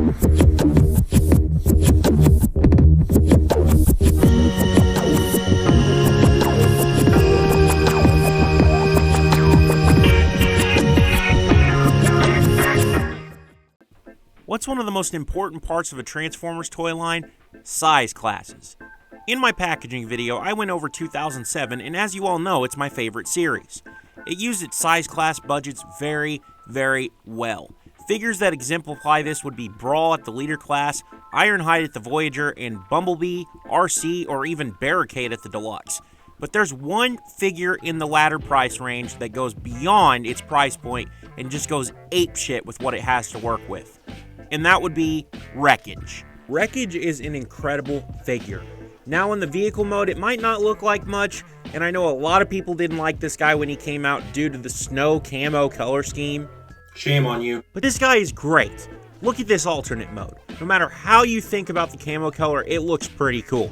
What's one of the most important parts of a Transformers toy line? Size classes. In my packaging video, I went over 2007, and as you all know, it's my favorite series. It used its size class budgets very, very well. Figures that exemplify this would be Brawl at the Leader class, Ironhide at the Voyager, and Bumblebee, RC, or even Barricade at the Deluxe. But there's one figure in the latter price range that goes beyond its price point and just goes apeshit with what it has to work with. And that would be Wreckage. Wreckage is an incredible figure. Now in the vehicle mode, it might not look like much, and I know a lot of people didn't like this guy when he came out due to the snow camo color scheme. Shame on you. But this guy is great. Look at this alternate mode. No matter how you think about the camo color, it looks pretty cool.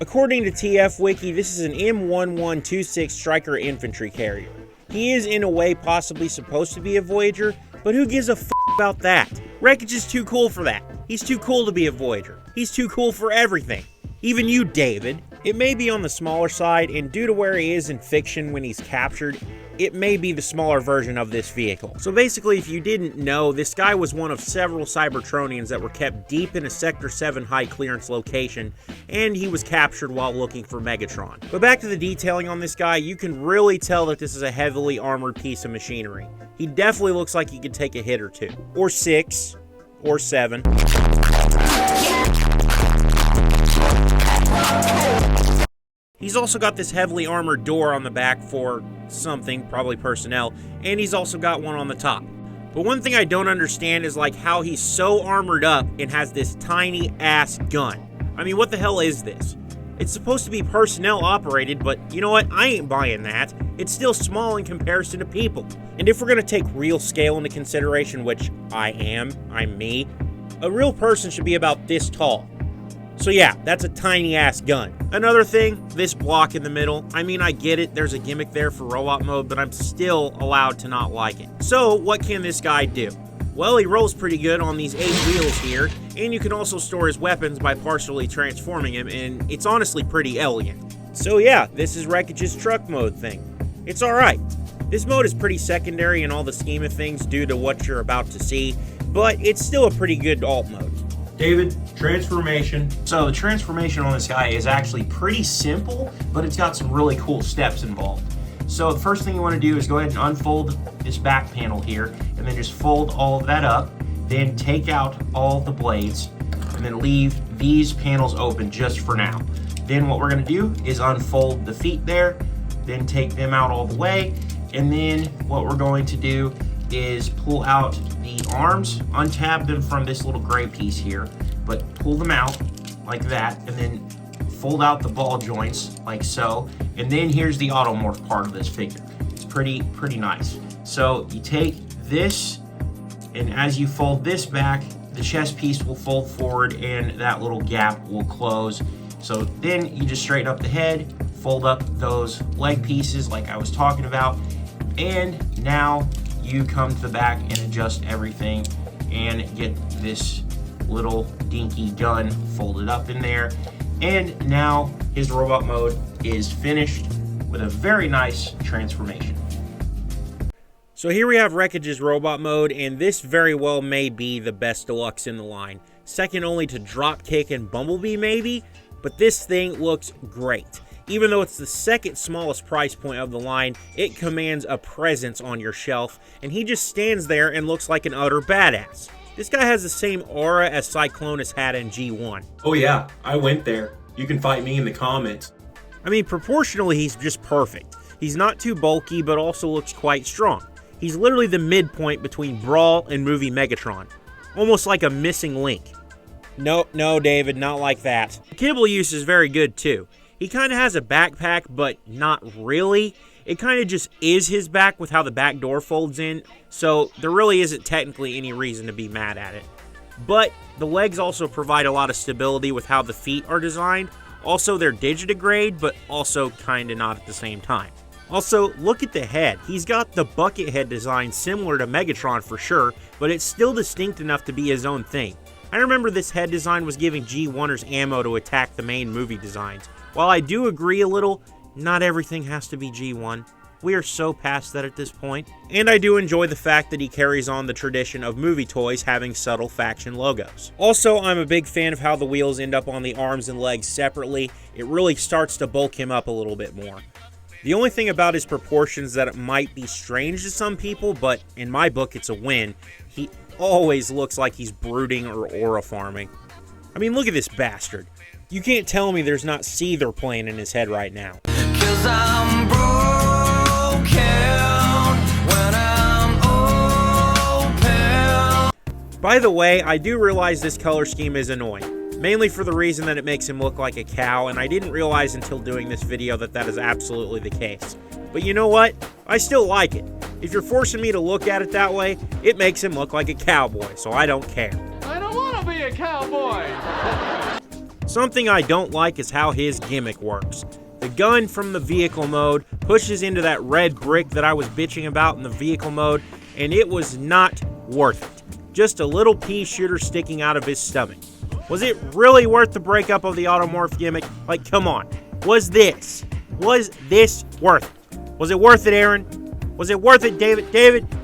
According to TF Wiki, this is an M1126 Striker infantry carrier. He is in a way possibly supposed to be a Voyager, but who gives a f about that? Wreckage is too cool for that. He's too cool to be a Voyager. He's too cool for everything. Even you, David. It may be on the smaller side, and due to where he is in fiction when he's captured, it may be the smaller version of this vehicle. So basically, if you didn't know, this guy was one of several Cybertronians that were kept deep in a Sector 7 high clearance location, and he was captured while looking for Megatron. But back to the detailing on this guy, you can really tell that this is a heavily armored piece of machinery. He definitely looks like he could take a hit or two. Or 6. Or 7. He's also got this heavily armored door on the back for something, probably personnel, and he's also got one on the top. But one thing I don't understand is like how he's so armored up and has this tiny ass gun. I mean, what the hell is this? It's supposed to be personnel operated, but you know what? I ain't buying that. It's still small in comparison to people. And if we're gonna take real scale into consideration, which I'm me, a real person should be about this tall. So yeah, that's a tiny ass gun. Another thing, this block in the middle. I mean, I get it, there's a gimmick there for robot mode, but I'm still allowed to not like it. So what can this guy do? Well, he rolls pretty good on these 8 wheels here, and you can also store his weapons by partially transforming him, and it's honestly pretty elegant. So yeah, this is Wreckage's truck mode thing. It's alright. This mode is pretty secondary in all the scheme of things due to what you're about to see, but it's still a pretty good alt mode. David, transformation. So the transformation on this guy is actually pretty simple, but it's got some really cool steps involved. So the first thing you want to do is go ahead and unfold this back panel here, and then just fold all of that up, then take out all the blades, and then leave these panels open just for now. Then what we're going to do is unfold the feet there, then take them out all the way, and then what we're going to do is pull out the arms, untab them from this little gray piece here, but pull them out like that, and then fold out the ball joints like so, and then here's the automorph part of this figure. It's pretty nice. So you take this, and as you fold this back, the chest piece will fold forward and that little gap will close. So then you just straighten up the head, fold up those leg pieces like I was talking about, and now you come to the back and adjust everything and get this little dinky gun folded up in there. And now his robot mode is finished with a very nice transformation. So here we have Wreckage's robot mode, and this very well may be the best deluxe in the line. Second only to Dropkick and Bumblebee maybe, but this thing looks great. Even though it's the second smallest price point of the line, it commands a presence on your shelf, and he just stands there and looks like an utter badass. This guy has the same aura as Cyclonus had in G1. Oh yeah, I went there. You can fight me in the comments. I mean, proportionally, he's just perfect. He's not too bulky, but also looks quite strong. He's literally the midpoint between Brawl and movie Megatron. Almost like a missing link. No, David, not like that. The kibble use is very good too. He kind of has a backpack, but not really. It kind of just is his back with how the back door folds in, so there really isn't technically any reason to be mad at it. But the legs also provide a lot of stability with how the feet are designed. Also, they're digitigrade, but also kind of not at the same time. Also, look at the head. He's got the bucket head design similar to Megatron for sure, but it's still distinct enough to be his own thing. I remember this head design was giving G1ers ammo to attack the main movie designs. While I do agree a little, not everything has to be G1. We are so past that at this point. And I do enjoy the fact that he carries on the tradition of movie toys having subtle faction logos. Also, I'm a big fan of how the wheels end up on the arms and legs separately. It really starts to bulk him up a little bit more. The only thing about his proportions that it might be strange to some people, but in my book it's a win. He always looks like he's brooding or aura farming. I mean, look at this bastard. You can't tell me there's not Seether playing in his head right now. 'Cause I'm broken when I'm open. By the way, I do realize this color scheme is annoying, mainly for the reason that it makes him look like a cow, and I didn't realize until doing this video that that is absolutely the case. But you know what? I still like it. If you're forcing me to look at it that way, it makes him look like a cowboy, so I don't care. I don't want to be a cowboy! Something I don't like is how his gimmick works. The gun from the vehicle mode pushes into that red brick that I was bitching about in the vehicle mode, and it was not worth it. Just a little pea shooter sticking out of his stomach. Was it really worth the breakup of the automorph gimmick? Like, come on. Was this worth it? Was it worth it, Aaron? Was it worth it, David?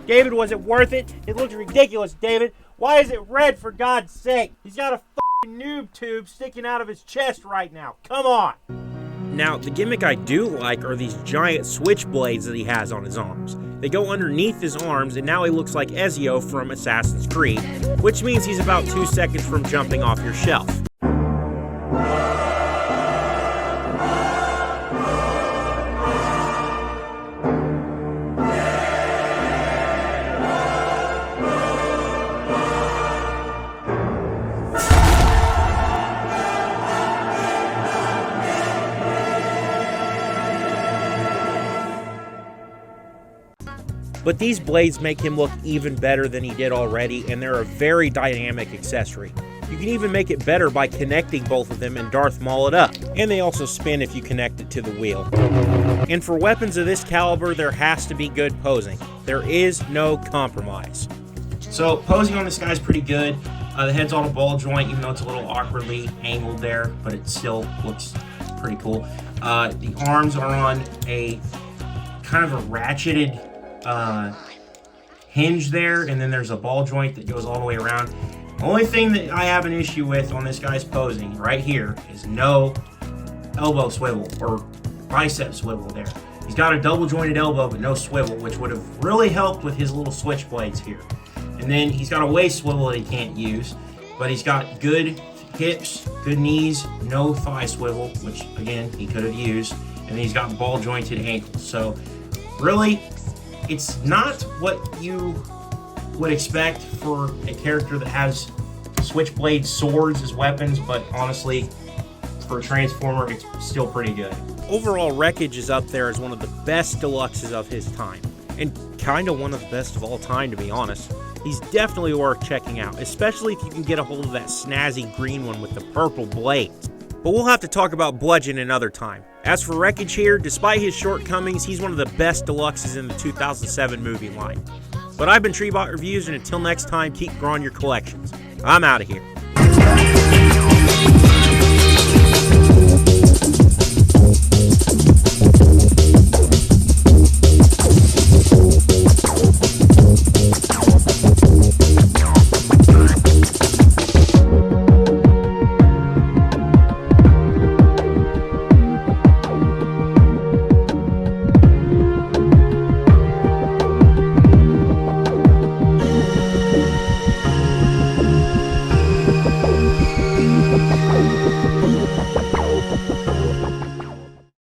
David, was it worth it? It looks ridiculous, David. Why is it red, for God's sake? He's got a f***ing noob tube sticking out of his chest right now. Come on. Now, the gimmick I do like are these giant switchblades that he has on his arms. They go underneath his arms, and now he looks like Ezio from Assassin's Creed, which means he's about 2 seconds from jumping off your shelf. But these blades make him look even better than he did already, and they're a very dynamic accessory. You can even make it better by connecting both of them and Darth Maul it up. And they also spin if you connect it to the wheel. And for weapons of this caliber, there has to be good posing. There is no compromise. So posing on this guy's pretty good. The head's on a ball joint, even though it's a little awkwardly angled there, but it still looks pretty cool. The arms are on a kind of a ratcheted hinge there, and then there's a ball joint that goes all the way around. The only thing that I have an issue with on this guy's posing right here is no elbow swivel or bicep swivel there. He's got a double jointed elbow but no swivel, which would have really helped with his little switchblades here. And then he's got a waist swivel that he can't use, but he's got good hips, good knees, no thigh swivel, which again he could have used, and then he's got ball jointed ankles. So really, it's not what you would expect for a character that has switchblade swords as weapons, but honestly, for a Transformer, it's still pretty good. Overall, Wreckage is up there as one of the best deluxes of his time, and kind of one of the best of all time, to be honest. He's definitely worth checking out, especially if you can get a hold of that snazzy green one with the purple blades. But we'll have to talk about Bludgeon another time. As for Wreckage here, despite his shortcomings, he's one of the best deluxes in the 2007 movie line. But I've been Treebot Reviews, and until next time, keep growing your collections. I'm out of here.